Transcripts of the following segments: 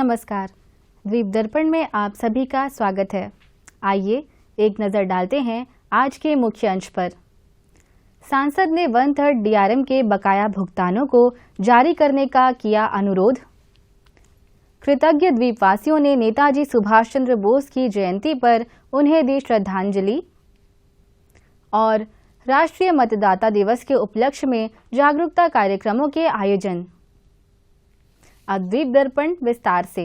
नमस्कार। द्वीप दर्पण में आप सभी का स्वागत है। आइए एक नज़र डालते हैं आज के मुख्य अंश पर। सांसद ने 1/3 डीआरएम के बकाया भुगतानों को जारी करने का किया अनुरोध। कृतज्ञ द्वीपवासियों ने नेताजी सुभाष चंद्र बोस की जयंती पर उन्हें दी श्रद्धांजलि। और राष्ट्रीय मतदाता दिवस के उपलक्ष्य में जागरूकता कार्यक्रमों के आयोजन। अब द्वीप दर्पण विस्तार से।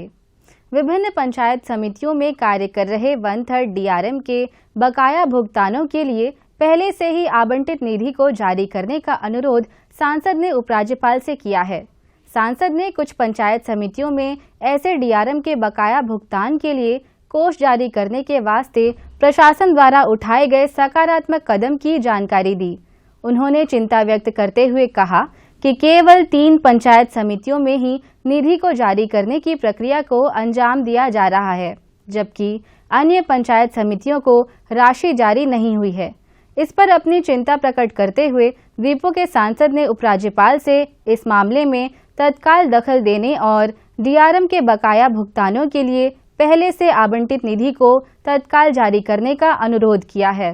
विभिन्न पंचायत समितियों में कार्य कर रहे 1/3 डीआरएम के बकाया भुगतानों के लिए पहले से ही आवंटित निधि को जारी करने का अनुरोध सांसद ने उपराज्यपाल से किया है। सांसद ने कुछ पंचायत समितियों में ऐसे डीआरएम के बकाया भुगतान के लिए कोष जारी करने के वास्ते प्रशासन द्वारा उठाए गए सकारात्मक कदम की जानकारी दी। उन्होंने चिंता व्यक्त करते हुए कहा कि केवल 3 पंचायत समितियों में ही निधि को जारी करने की प्रक्रिया को अंजाम दिया जा रहा है, जबकि अन्य पंचायत समितियों को राशि जारी नहीं हुई है। इस पर अपनी चिंता प्रकट करते हुए द्वीपों के सांसद ने उपराज्यपाल से इस मामले में तत्काल दखल देने और डीआरएम के बकाया भुगतानों के लिए पहले से आवंटित निधि को तत्काल जारी करने का अनुरोध किया है।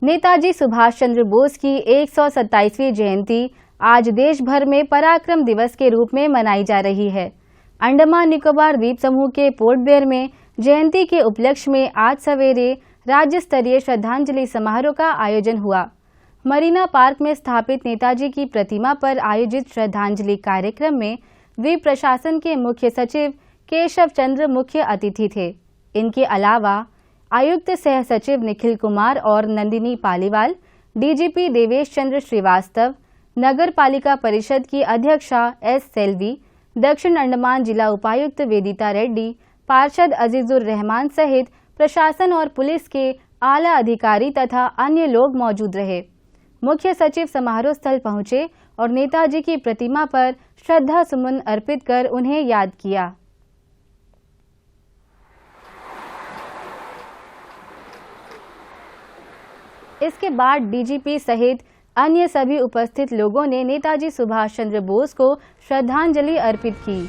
नेताजी सुभाष चंद्र बोस की 127वीं जयंती आज देश भर में पराक्रम दिवस के रूप में मनाई जा रही है। अंडमान निकोबार द्वीप समूह के पोर्ट ब्लेयर में जयंती के उपलक्ष्य में आज सवेरे राज्य स्तरीय श्रद्धांजलि समारोह का आयोजन हुआ। मरीना पार्क में स्थापित नेताजी की प्रतिमा पर आयोजित श्रद्धांजलि कार्यक्रम में द्वीप प्रशासन के मुख्य सचिव केशव चंद्र मुख्य अतिथि थे। इनके अलावा आयुक्त सह सचिव निखिल कुमार और नंदिनी पालीवाल, डीजीपी देवेश चंद्र श्रीवास्तव, नगर पालिका परिषद की अध्यक्षा एस सेल्वी, दक्षिण अंडमान जिला उपायुक्त वेदिता रेड्डी, पार्षद अजीजुर रहमान सहित प्रशासन और पुलिस के आला अधिकारी तथा अन्य लोग मौजूद रहे। मुख्य सचिव समारोह स्थल पहुंचे और नेताजी की प्रतिमा पर श्रद्धा सुमन अर्पित कर उन्हें याद किया। इसके बाद डीजीपी सहित अन्य सभी उपस्थित लोगों ने नेताजी सुभाष चंद्र बोस को श्रद्धांजलि अर्पित की।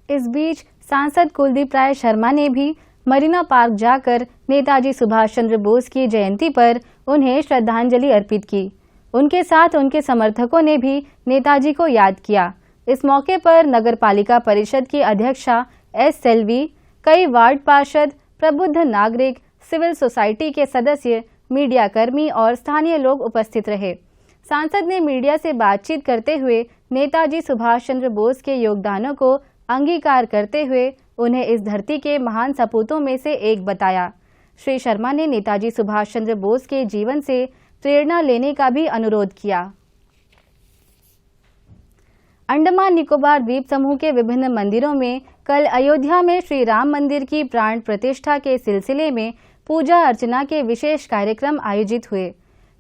इस बीच सांसद कुलदीप राय शर्मा ने भी मरीना पार्क जाकर नेताजी सुभाष चंद्र बोस की जयंती पर उन्हें श्रद्धांजलि अर्पित की। उनके साथ उनके समर्थकों ने भी नेताजी को याद किया। इस मौके पर नगर पालिका परिषद की अध्यक्षा एस सेल्वी, कई वार्ड पार्षद, प्रबुद्ध नागरिक, सिविल सोसाइटी के सदस्य, मीडिया कर्मी और स्थानीय लोग उपस्थित रहे। सांसद ने मीडिया से बातचीत करते हुए नेताजी सुभाष चंद्र बोस के योगदानों को अंगीकार करते हुए उन्हें इस धरती के महान सपूतों में से एक बताया। श्री शर्मा ने नेताजी सुभाष चंद्र बोस के जीवन से प्रेरणा लेने का भी अनुरोध किया। अंडमान निकोबार द्वीप समूह के विभिन्न मंदिरों में कल अयोध्या में श्री राम मंदिर की प्राण प्रतिष्ठा के सिलसिले में पूजा अर्चना के विशेष कार्यक्रम आयोजित हुए।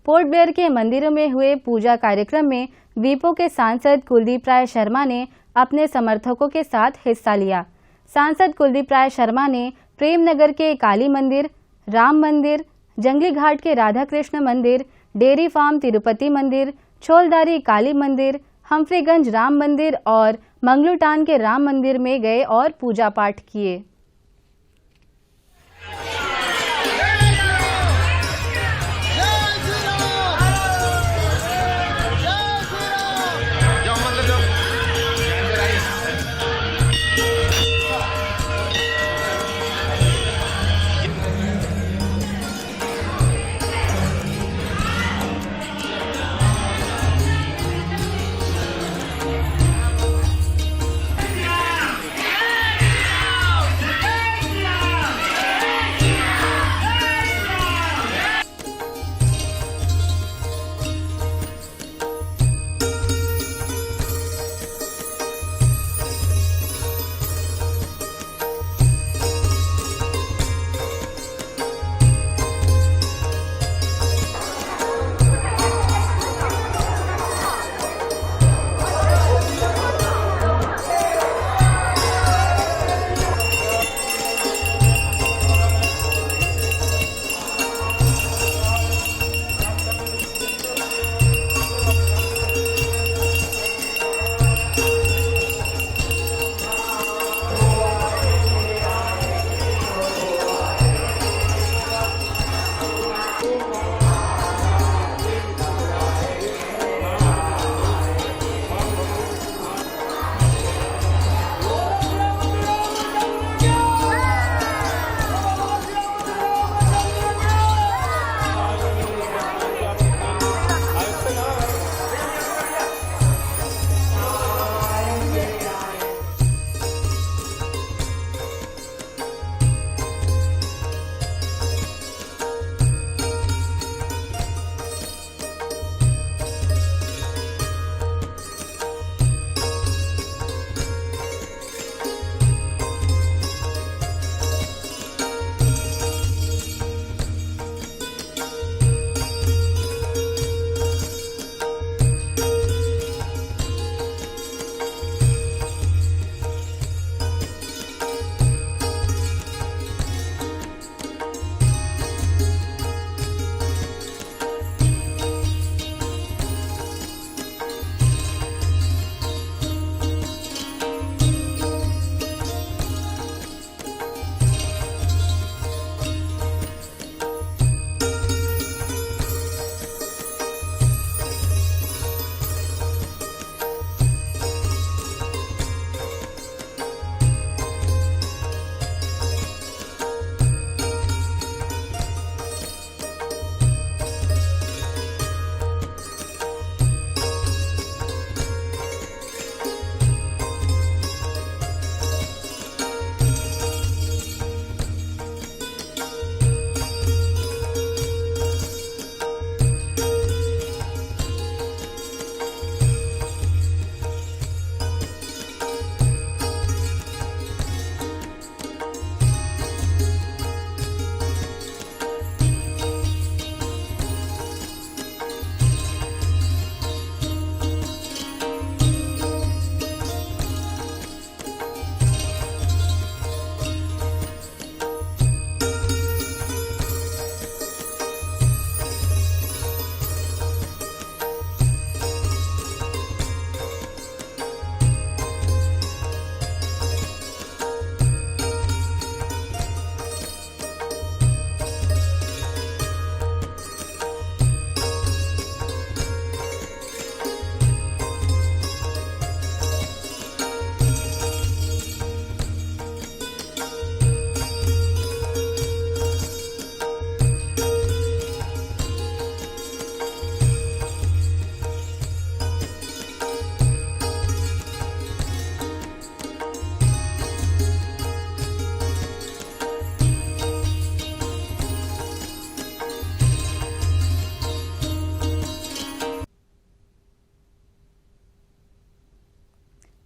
पोर्ट ब्लेयर के मंदिरों में हुए पूजा कार्यक्रम में द्वीपों के सांसद कुलदीप राय शर्मा ने अपने समर्थकों के साथ हिस्सा लिया। सांसद कुलदीप राय शर्मा ने प्रेमनगर के काली मंदिर, राम मंदिर, जंगली घाट के राधा कृष्ण मंदिर, डेयरी फार्म तिरुपति मंदिर, छोलदारी काली मंदिर, हम्फ्रीगंज राम मंदिर और मंगलूटान के राम मंदिर में गए और पूजा पाठ किए।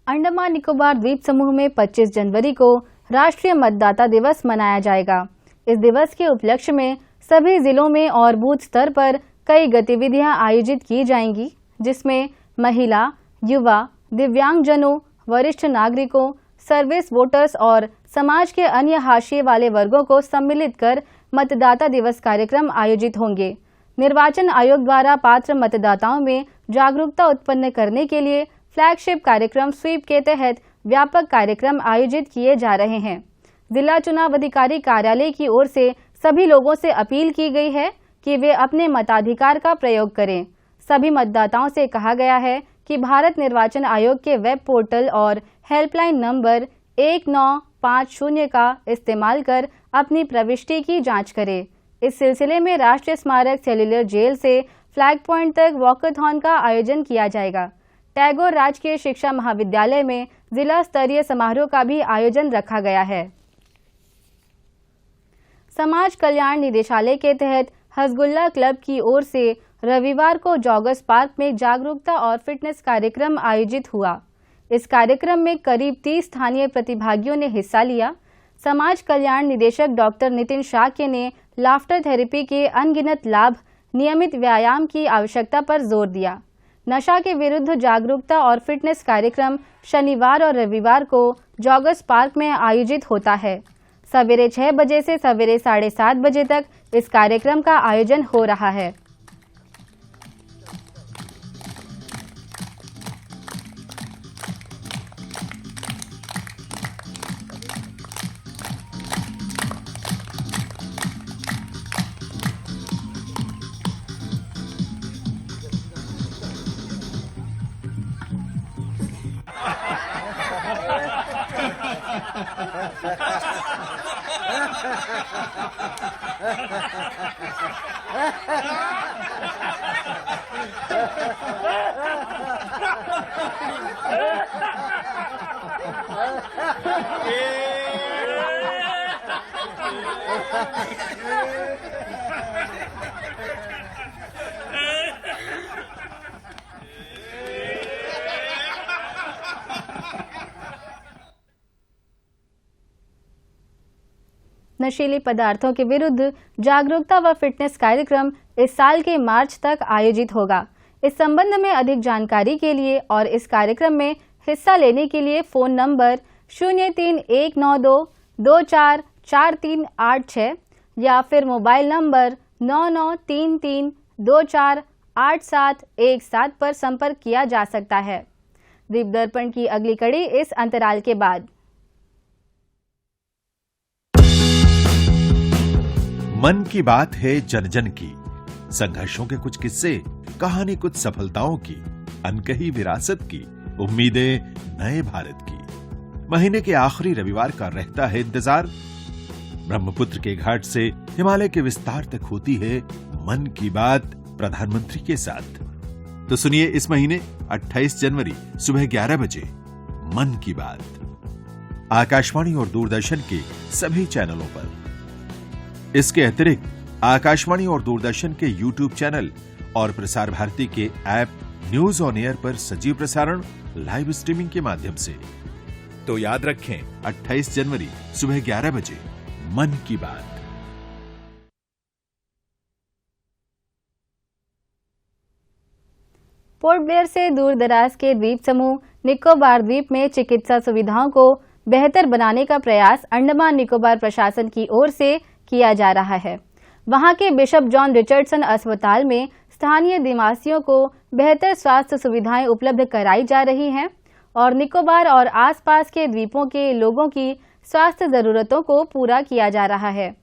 अंडमान निकोबार द्वीप समूह में 25 जनवरी को राष्ट्रीय मतदाता दिवस मनाया जाएगा। इस दिवस के उपलक्ष्य में सभी जिलों में और बूथ स्तर पर कई गतिविधियां आयोजित की जाएंगी, जिसमें महिला, युवा, दिव्यांगजनों, वरिष्ठ नागरिकों, सर्विस वोटर्स और समाज के अन्य हाशिए वाले वर्गों को सम्मिलित कर मतदाता दिवस कार्यक्रम आयोजित होंगे। निर्वाचन आयोग द्वारा पात्र मतदाताओं में जागरूकता उत्पन्न करने के लिए फ्लैगशिप कार्यक्रम स्वीप के तहत व्यापक कार्यक्रम आयोजित किए जा रहे हैं। जिला चुनाव अधिकारी कार्यालय की ओर से सभी लोगों से अपील की गई है कि वे अपने मताधिकार का प्रयोग करें। सभी मतदाताओं से कहा गया है कि भारत निर्वाचन आयोग के वेब पोर्टल और हेल्पलाइन नंबर 1950 का इस्तेमाल कर अपनी प्रविष्टि की जांच करें। इस सिलसिले में राष्ट्रीय स्मारक सेल्युलर जेल से फ्लैग पॉइंट तक वॉकथॉन का आयोजन किया जाएगा। टैगोर राजकीय शिक्षा महाविद्यालय में जिला स्तरीय समारोह का भी आयोजन रखा गया है। समाज कल्याण निदेशालय के तहत हजगुल्ला क्लब की ओर से रविवार को जॉगर्स पार्क में जागरूकता और फिटनेस कार्यक्रम आयोजित हुआ। इस कार्यक्रम में करीब 30 स्थानीय प्रतिभागियों ने हिस्सा लिया। समाज कल्याण निदेशक डॉक्टर नितिन शाक्य ने लाफ्टर थेरेपी के अनगिनत लाभ, नियमित व्यायाम की आवश्यकता पर जोर दिया। नशा के विरुद्ध जागरूकता और फिटनेस कार्यक्रम शनिवार और रविवार को जॉगर्स पार्क में आयोजित होता है। सवेरे 6 बजे से सवेरे 7:30 बजे तक इस कार्यक्रम का आयोजन हो रहा है। नशीले पदार्थों के विरुद्ध जागरूकता व फिटनेस कार्यक्रम इस साल के मार्च तक आयोजित होगा। इस संबंध में अधिक जानकारी के लिए और इस कार्यक्रम में हिस्सा लेने के लिए फोन नंबर 03192244386 या फिर मोबाइल नंबर 9933248717 पर संपर्क किया जा सकता है। द्वीप दर्पण की अगली कड़ी इस अंतराल के बाद। मन की बात है जन जन की, संघर्षों के कुछ किस्से, कहानी कुछ सफलताओं की, अनकही विरासत की, उम्मीदें नए भारत की। महीने के आखिरी रविवार का रहता है इंतजार। ब्रह्मपुत्र के घाट से हिमालय के विस्तार तक होती है मन की बात प्रधानमंत्री के साथ। तो सुनिए इस महीने 28 जनवरी सुबह 11 बजे मन की बात, आकाशवाणी और दूरदर्शन के सभी चैनलों पर। इसके अतिरिक्त आकाशवाणी और दूरदर्शन के YouTube चैनल और प्रसार भारती के ऐप न्यूज ऑन एयर पर सजीव प्रसारण लाइव स्ट्रीमिंग के माध्यम से। तो याद रखें 28 जनवरी सुबह 11 बजे मन की बात। पोर्ट ब्लेयर से दूर दराज के द्वीप समूह निकोबार द्वीप में चिकित्सा सुविधाओं को बेहतर बनाने का प्रयास अंडमान निकोबार प्रशासन की ओर से किया जा रहा है। वहां के बिशप जॉन रिचर्डसन अस्पताल में स्थानीय निवासियों को बेहतर स्वास्थ्य सुविधाएं उपलब्ध कराई जा रही हैं और निकोबार और आसपास के द्वीपों के लोगों की स्वास्थ्य जरूरतों को पूरा किया जा रहा है।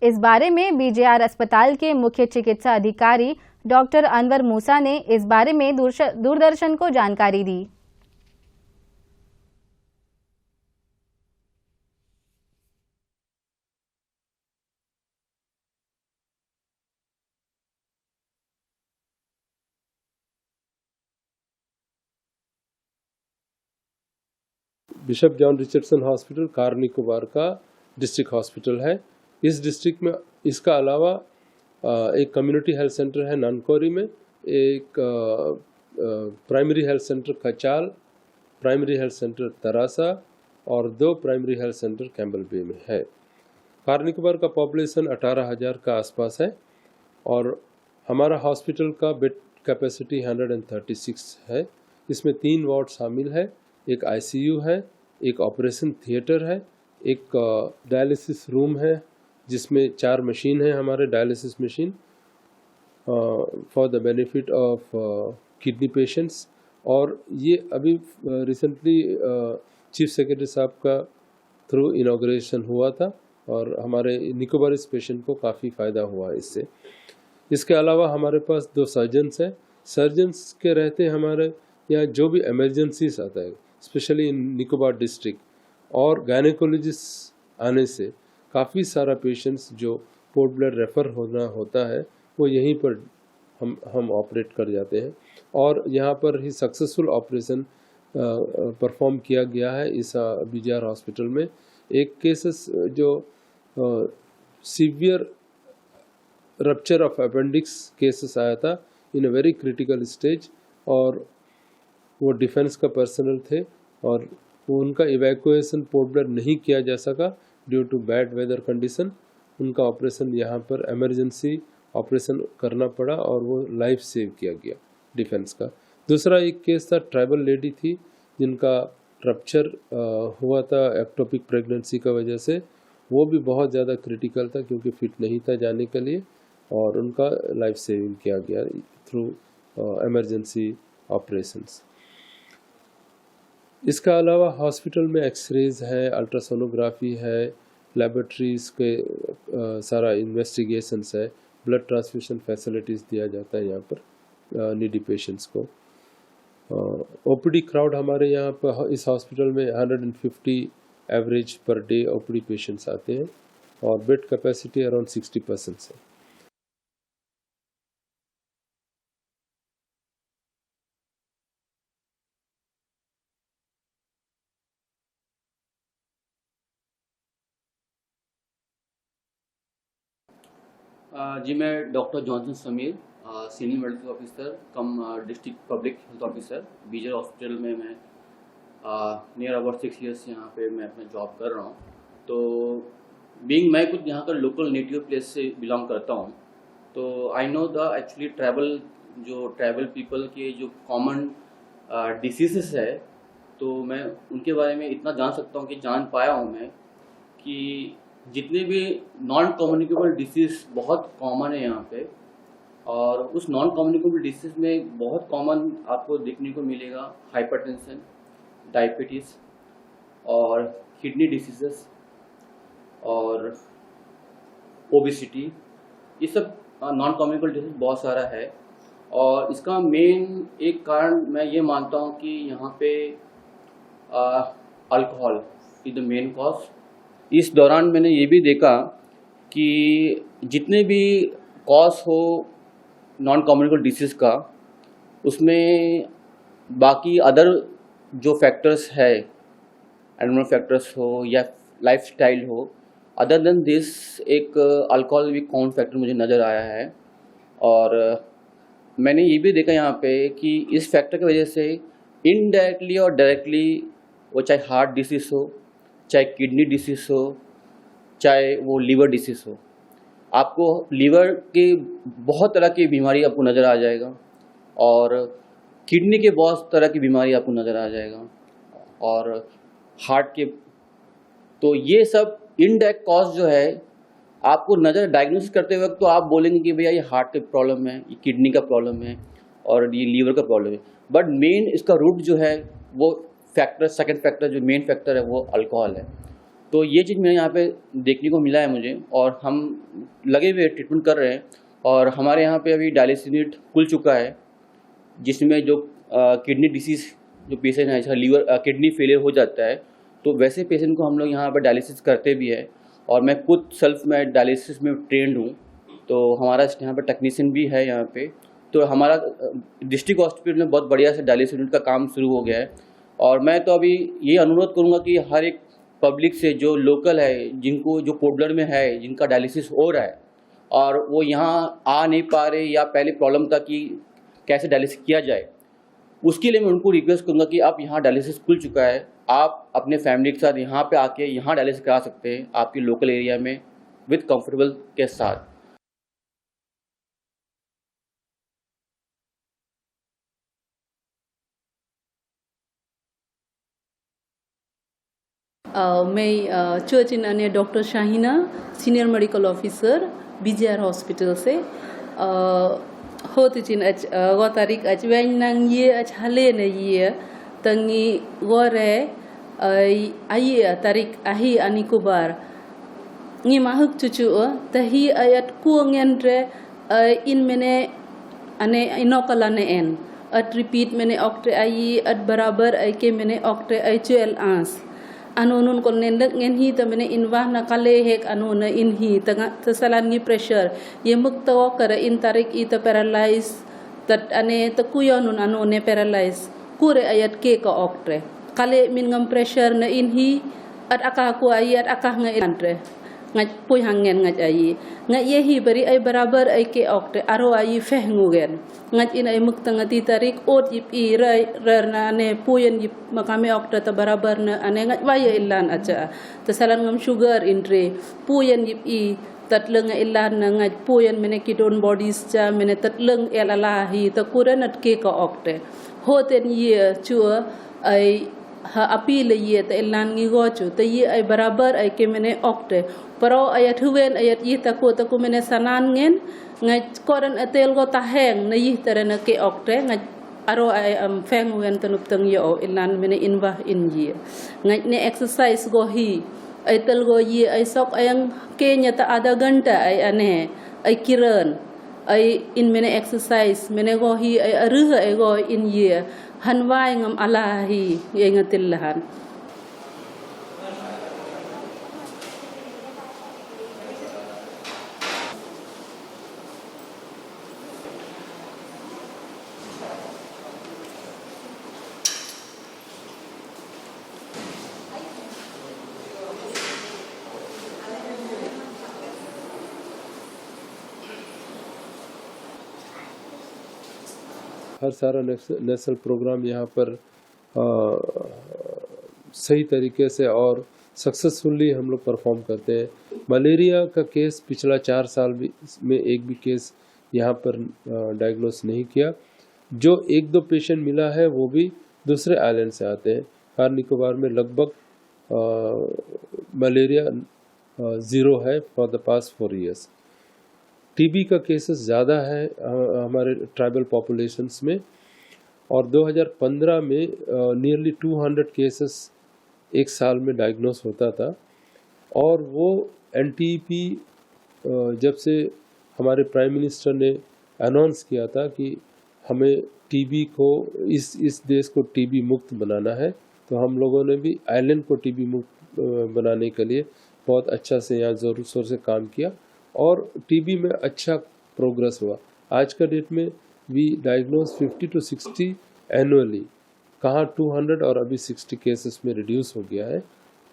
इस बारे में बीजेआर अस्पताल के मुख्य चिकित्सा अधिकारी डॉक्टर अनवर मूसा ने इस बारे में दूरदर्शन को जानकारी दी। Bishop John Richardson hospital Car Nicobar का डिस्ट्रिक्ट हॉस्पिटल है। इस डिस्ट्रिक्ट में इसका अलावा एक कम्युनिटी हेल्थ सेंटर है ननकोरी में, एक primary health centre Kachal, primary health centre Teressa और 2 primary health centre Campbell Bay में है। कार निकोबार का पॉपुलेशन 18,000 का आसपास है और हमारा हॉस्पिटल का बेड कैपेसिटी 136 है। इसमें 3 वार्ड शामिल है, एक आईसीयू है, एक ऑपरेशन थिएटर है, एक डायलिसिस रूम है जिसमें 4 मशीन है, हमारे dialysis machine for the benefit of kidney patients. और ये अभी रिसेंटली चीफ सेक्रेटरी साहब का थ्रू इनॉग्रेशन हुआ था और हमारे निकोबारिस पेशेंट को काफ़ी फ़ायदा हुआ है इससे। इसके अलावा हमारे पास 2 सर्जन्स हैं। सर्जन्स के रहते हमारे यहाँ जो भी इमरजेंसीज आता है, स्पेशली इन निकोबार डिस्ट्रिक्ट, और गायनेकोलॉजिस्ट आने से काफ़ी सारा पेशेंट्स जो पोर्ट ब्लेयर रेफ़र होना होता है वो यहीं पर हम ऑपरेट कर जाते हैं और यहाँ पर ही सक्सेसफुल ऑपरेशन परफॉर्म किया गया है इस बीजीआर हॉस्पिटल में। एक केसेस जो severe rupture of appendix cases आया था इन अ वेरी क्रिटिकल स्टेज और वो डिफेंस का पर्सनल थे और उनका इवैक्यूएशन पोर्ट ब्लेयर नहीं किया जा सका due to bad weather condition. उनका ऑपरेशन यहाँ पर इमरजेंसी ऑपरेशन करना पड़ा और वो लाइफ सेव किया गया डिफेंस का। दूसरा एक केस था, ट्राइबल लेडी थी जिनका रप्चर हुआ था एक्टोपिक प्रेगनेंसी का वजह से। वो भी बहुत ज़्यादा क्रिटिकल था क्योंकि फिट नहीं था जाने के लिए और उनका लाइफ सेविंग किया गया थ्रू इमरजेंसी ऑपरेशंस। इसका अलावा हॉस्पिटल में एक्सरेज है, अल्ट्रासोनोग्राफी है, लेबोरेटरीज के सारा इन्वेस्टिगेशंस है, ब्लड ट्रांसफ्यूशन फैसिलिटीज़ दिया जाता है यहाँ पर नीडी पेशेंट्स को। ओपीडी क्राउड हमारे यहाँ पर इस हॉस्पिटल में 150 average per day OPD patients आते हैं और बेड कैपेसिटी अराउंड 60% है। जी, मैं doctor Johnson Sameer, senior medical officer cum district public health officer BGR hospital में मैं नियर अबाउट 6 ईयर्स यहाँ पे मैं अपना जॉब कर रहा हूँ। तो बीइंग मैं खुद यहाँ का लोकल नेटिव प्लेस से बिलोंग करता हूँ, तो I know the actually tribal people के जो कॉमन डिसीजेस है, तो मैं उनके बारे में इतना जान पाया हूँ मैं कि जितने भी नॉन कम्युनिकेबल डिसीज बहुत कॉमन है यहाँ पे, और उस नॉन कम्युनिकेबल डिसीज में बहुत कॉमन आपको देखने को मिलेगा हाइपरटेंशन, डायबिटीज़ और किडनी डिसीजेस और ओबेसिटी। ये सब नॉन कम्युनिकेबल डिसीज बहुत सारा है और इसका मेन एक कारण मैं ये मानता हूँ कि यहाँ पे alcohol is the main cause. इस दौरान मैंने ये भी देखा कि जितने भी कॉज हो नॉन कम्युनिकेबल डिसीज़ का, उसमें बाकी अदर जो फैक्टर्स है, एनवायरनमेंट फैक्टर्स हो या लाइफस्टाइल हो, अदर देन दिस एक अल्कोहल भी कॉमन फैक्टर मुझे नज़र आया है। और मैंने ये भी देखा यहाँ पे कि इस फैक्टर की वजह से इनडायरेक्टली और डायरेक्टली, वो चाहे हार्ट डिसीज़ हो, चाहे किडनी डिसीज़ हो, चाहे वो लीवर डिसीज़ हो, आपको लीवर की बहुत तरह की बीमारी आपको नज़र आ जाएगा और किडनी के बहुत तरह की बीमारी आपको नज़र आ जाएगा और हार्ट के। तो ये सब इनडायरेक्ट कॉज जो है आपको नज़र डायग्नोसिस करते वक्त तो आप बोलेंगे कि भैया ये हार्ट का प्रॉब्लम है, ये किडनी का प्रॉब्लम है और ये लीवर का प्रॉब्लम है, बट मेन इसका रूट जो है वो फैक्टर, सेकंड फैक्टर जो मेन फैक्टर है वो अल्कोहल है। तो ये चीज़ मेरे यहाँ पे देखने को मिला है मुझे और हम लगे हुए ट्रीटमेंट कर रहे हैं और हमारे यहाँ पे अभी डायलिसिस यूनिट खुल चुका है जिसमें जो किडनी डिसीज़ जो पेशेंट है, जैसा लीवर किडनी फेलियर हो जाता है, तो वैसे पेशेंट को हम लोग यहाँ पर डायलिसिस करते भी है और मैं खुद मैं डायलिसिस में ट्रेंड हूँ, तो हमारा यहाँ पर टेक्नीशियन भी है यहाँ पे। तो हमारा डिस्ट्रिक्ट हॉस्पिटल में बहुत बढ़िया से डायलिसिस यूनिट का काम शुरू हो गया है और मैं तो अभी ये अनुरोध करूँगा कि हर एक पब्लिक से जो लोकल है, जिनको जो पोर्ट ब्लेयर में है, जिनका डायलिसिस हो रहा है और वो यहाँ आ नहीं पा रहे या पहले प्रॉब्लम था कि कैसे डायलिसिस किया जाए, उसके लिए मैं उनको रिक्वेस्ट करूँगा कि आप यहाँ डायलिसिस खुल चुका है, आप अपने फैमिली के साथ यहाँ पे आके यहाँ डायलिसिस करा सकते हैं आपके लोकल एरिया में विद कंफर्टेबल के साथ। मैं चर्चिन अने doctor Shaheena senior medical officer BGR hospital से होती चिन गो तारीख वें नंग ये हले न ये तंगी गोरे आये तारीख आही अनिकुबार नी माहुक चुचु तही आयत कुंगन रे इन मैंने अने इनोकला ने एन रिपीट मैंने ऑक्टे आई बराबर आई के मैंने ऑक्टे आई चुएल आंस अनुन को नेंदक ngin hi ta mene inwah na kale hek anu na in hi tanga tasalan ngi pressure ye muk taw kara in tarik i ta paralyze tat ane ta kuyon anu ne paralyze kure ayat ke ka oktre kale min ngam pressure na in hi at akah ku ayat akah nga intre ngaj puy hangen ngaj ayi ngaj ye hi bari ay barabar ay ke oktre aro ayi feh ngugen ngaj in ay muk tanga ti tarik ot yip i rar na ne puyen yip makame oktre ta barabar na ane ngaj waya illan acha ta salan ngam sugar intre puyen yip i tatleng illan na ngaj puyen mene kidon bodies cha mene tatleng elalahi ta kuranat ke ka oktre hoten ye chua ay ha apil ye ta illan ngi gochu ta ye ay barabar ay ke mene okte pero ayat huwen ayat yi ta ko mene sanan ngen ngai koran atel go ta heng na yi terena ke okte ngai aro ay feng wen tanup tang yo illan mene inwah in ye ngai ne exercise go hi ay tel go ye ay sok ayang ke nya ta ada ganta ay ane ay kiran ay in mene exercise mene go hi ay aruh ay go in ye hanwai ngam alahi ye ngatillahan हर सारा national programme यहाँ पर सही तरीके से और successfully हम लोग perform करते हैं। मलेरिया का केस पिछला 4 साल में एक भी केस यहाँ पर डायग्नोस नहीं किया। जो 1-2 पेशेंट मिला है वो भी दूसरे आइलैंड से आते हैं। कार निकोबार में लगभग मलेरिया 0 है for the past 4 years. TB का केसेस ज़्यादा है हमारे ट्राइबल पॉपुलेशंस में और 2015 में नियरली 200 केसेस एक साल में डायग्नोस होता था और वो एनटीपी जब से हमारे प्राइम मिनिस्टर ने अनाउंस किया था कि हमें टीबी को इस देश को टीबी मुक्त बनाना है, तो हम लोगों ने भी आइलैंड को टीबी मुक्त बनाने के लिए बहुत अच्छा से यहाँ ज़ोर शोर से काम किया और टीबी में अच्छा प्रोग्रेस हुआ। आज का डेट में वी डायग्नोज 50 to 60 एनुअली, कहाँ 200 और अभी 60 केसेस में रिड्यूस हो गया है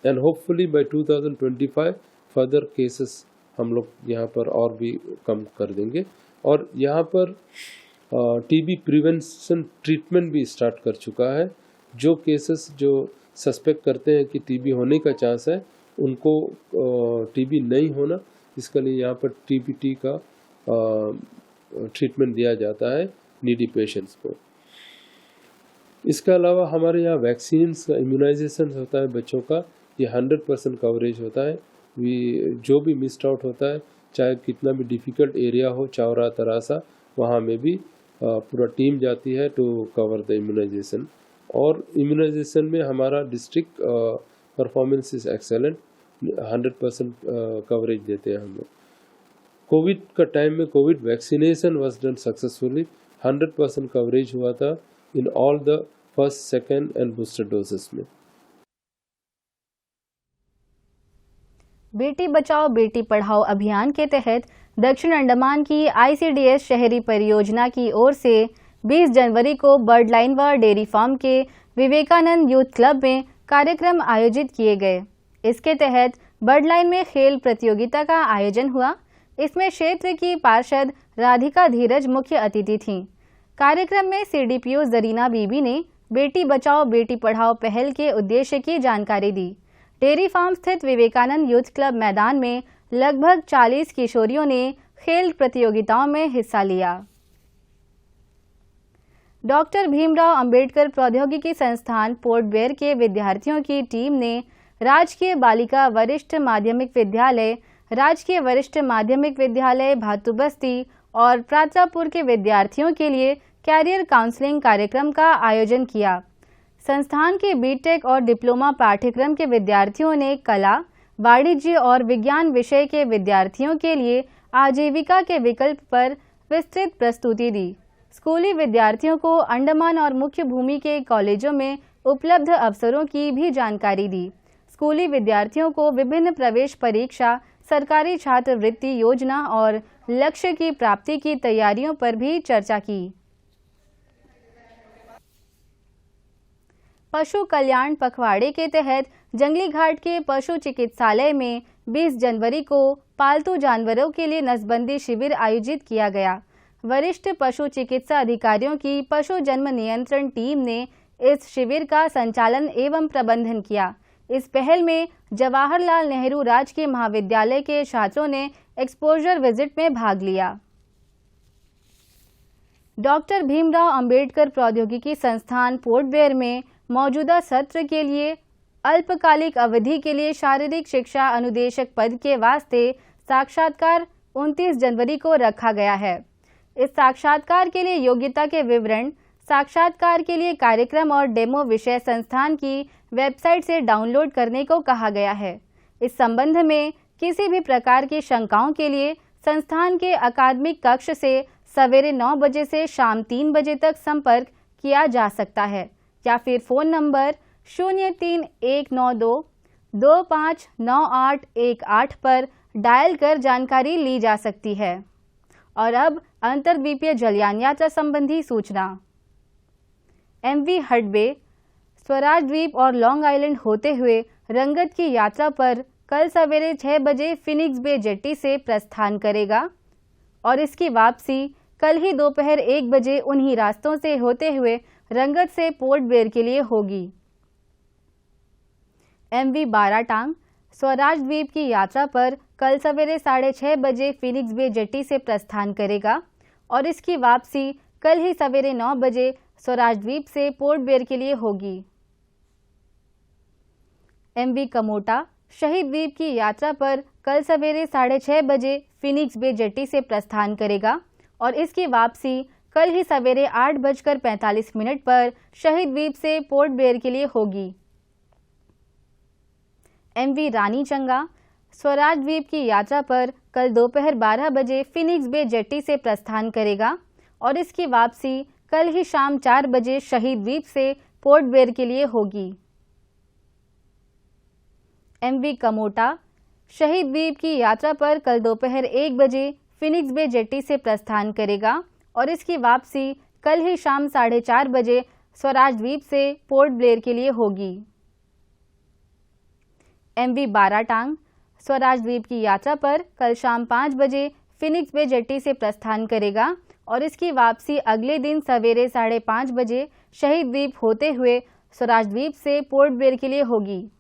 and hopefully by 2025 further cases हम लोग यहाँ पर और भी कम कर देंगे। और यहाँ पर टीबी प्रिवेंशन ट्रीटमेंट भी स्टार्ट कर चुका है। जो केसेस जो सस्पेक्ट करते हैं कि टीबी होने का चांस है उनको टीबी नहीं होना, इसके लिए यहाँ पर टीबीटी का ट्रीटमेंट दिया जाता है नीडी पेशेंट्स को। इसके अलावा हमारे यहाँ वैक्सीन्स का इम्यूनाइजेशन होता है बच्चों का, ये 100% कवरेज होता है। जो भी मिस्ड आउट होता है, चाहे कितना भी डिफ़िकल्ट एरिया हो, चावरा तरासा, वहाँ में भी पूरा टीम जाती है टू कवर द इम्यूनाइजेशन। और इम्यूनाइजेशन में हमारा district performance is excellent, 100% coverage देते हैं हम लोग। कोविड का टाइम में Covid vaccination was done successfully, 100% coverage हुआ था in all the first, second and booster doses में। बेटी बचाओ बेटी पढ़ाओ अभियान के तहत दक्षिण अंडमान की ICDS शहरी परियोजना की ओर से 20 जनवरी को बर्ड लाइन व डेयरी फार्म के विवेकानंद यूथ क्लब में कार्यक्रम आयोजित किए गए। इसके तहत बर्ड लाइन में खेल प्रतियोगिता का आयोजन हुआ। इसमें क्षेत्र की पार्षद राधिका धीरज मुख्य अतिथि थीं। कार्यक्रम में CDPO जरीना बीबी ने बेटी बचाओ बेटी पढ़ाओ पहल के उद्देश्य की जानकारी दी। डेयरी फार्म स्थित विवेकानंद यूथ क्लब मैदान में लगभग 40 किशोरियों ने खेल प्रतियोगिताओं में हिस्सा लिया। डॉक्टर भीमराव अंबेडकर प्रौद्योगिकी संस्थान पोर्ट ब्लेयर के विद्यार्थियों की टीम ने राजकीय बालिका वरिष्ठ माध्यमिक विद्यालय, राजकीय वरिष्ठ माध्यमिक विद्यालय भातुबस्ती और प्राचापुर के विद्यार्थियों के लिए कैरियर काउंसलिंग कार्यक्रम का आयोजन किया। संस्थान के बीटेक और डिप्लोमा पाठ्यक्रम के विद्यार्थियों ने कला, वाणिज्य और विज्ञान विषय के विद्यार्थियों के लिए आजीविका के विकल्प पर विस्तृत प्रस्तुति दी। स्कूली विद्यार्थियों को अंडमान और मुख्य भूमि के कॉलेजों में उपलब्ध अवसरों की भी जानकारी दी। स्कूली विद्यार्थियों को विभिन्न प्रवेश परीक्षा, सरकारी छात्रवृत्ति योजना और लक्ष्य की प्राप्ति की तैयारियों पर भी चर्चा की। पशु कल्याण पखवाड़े के तहत जंगली घाट के पशु चिकित्सालय में 20 जनवरी को पालतू जानवरों के लिए नसबंदी शिविर आयोजित किया गया। वरिष्ठ पशु चिकित्सा अधिकारियों की पशु जन्म नियंत्रण टीम ने इस शिविर का संचालन एवं प्रबंधन किया। इस पहल में जवाहरलाल नेहरू राजकीय महाविद्यालय के छात्रों ने एक्सपोजर विजिट में भाग लिया। डॉक्टर भीमराव अंबेडकर प्रौद्योगिकी संस्थान पोर्ट ब्लेयर में मौजूदा सत्र के लिए अल्पकालिक अवधि के लिए शारीरिक शिक्षा अनुदेशक पद के वास्ते साक्षात्कार 29 जनवरी को रखा गया है। इस साक्षात्कार के लिए योग्यता के विवरण, साक्षात्कार के लिए कार्यक्रम और डेमो विषय संस्थान की वेबसाइट से डाउनलोड करने को कहा गया है। इस संबंध में किसी भी प्रकार की शंकाओं के लिए संस्थान के अकादमिक कक्ष से सवेरे 9 बजे से शाम 3 बजे तक संपर्क किया जा सकता है या फिर फ़ोन नंबर 03192259818 पर डायल कर जानकारी ली जा सकती है। और अब अंतर्द्वीपीय जलयान यात्रा संबंधी सूचना। MV हडबे स्वराज द्वीप और लॉन्ग आइलैंड होते हुए रंगत की यात्रा पर कल सवेरे 6 बजे फिनिक्स बे जेट्टी से प्रस्थान करेगा और इसकी वापसी कल ही दोपहर 1 बजे उन्हीं रास्तों से होते हुए रंगत से पोर्ट ब्लेयर के लिए होगी। MV बाराटांग स्वराज द्वीप की यात्रा पर कल सवेरे 6:30 बजे फिनिक्स बे जेट्टी से प्रस्थान करेगा और इसकी वापसी कल ही सवेरे 9 बजे स्वराज द्वीप से पोर्ट ब्लेयर के लिए होगी। MV कमोटा शहीद द्वीप की यात्रा पर कल सवेरे 6:30 बजे फिनिक्स बे जेट्टी से प्रस्थान करेगा और इसकी वापसी कल ही सवेरे 8:45 पर शहीद द्वीप से पोर्ट ब्लेयर के लिए होगी। MV रानी चंगा स्वराज द्वीप की यात्रा पर कल दोपहर 12 बजे फिनिक्स बे जेट्टी से प्रस्थान करेगा और इसकी वापसी कल ही शाम 4 बजे शहीद द्वीप से पोर्ट ब्लेयर के लिए होगी। MV कमोटा शहीद द्वीप की यात्रा पर कल दोपहर 1 बजे फिनिक्स बे जेट्टी से प्रस्थान करेगा और इसकी वापसी कल ही शाम 4:30 बजे स्वराज द्वीप से पोर्ट ब्लेयर के लिए होगी। MV बाराटांग स्वराज द्वीप की यात्रा पर कल शाम 5 बजे फिनिक्स बे जेट्टी से प्रस्थान करेगा और इसकी वापसी अगले दिन सवेरे 5:30 बजे शहीद द्वीप होते हुए स्वराज द्वीप से पोर्ट ब्लेयर के लिए होगी।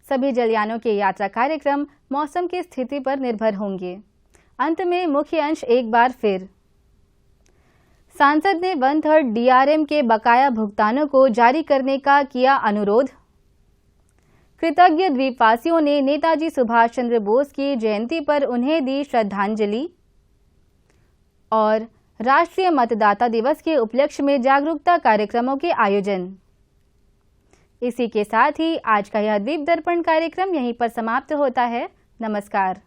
सभी जलयानों के यात्रा कार्यक्रम मौसम की स्थिति पर निर्भर होंगे। अंत में मुख्य अंश एक बार फिर। सांसद ने 1/3 DRM के बकाया भुगतानों को जारी करने का किया अनुरोध। कृतज्ञ द्वीपवासियों ने नेताजी सुभाष चंद्र बोस की जयंती पर उन्हें दी श्रद्धांजलि। और राष्ट्रीय मतदाता दिवस के उपलक्ष्य में जागरूकता कार्यक्रमों के आयोजन। इसी के साथ ही आज का यह द्वीप दर्पण कार्यक्रम यहीं पर समाप्त होता है। नमस्कार।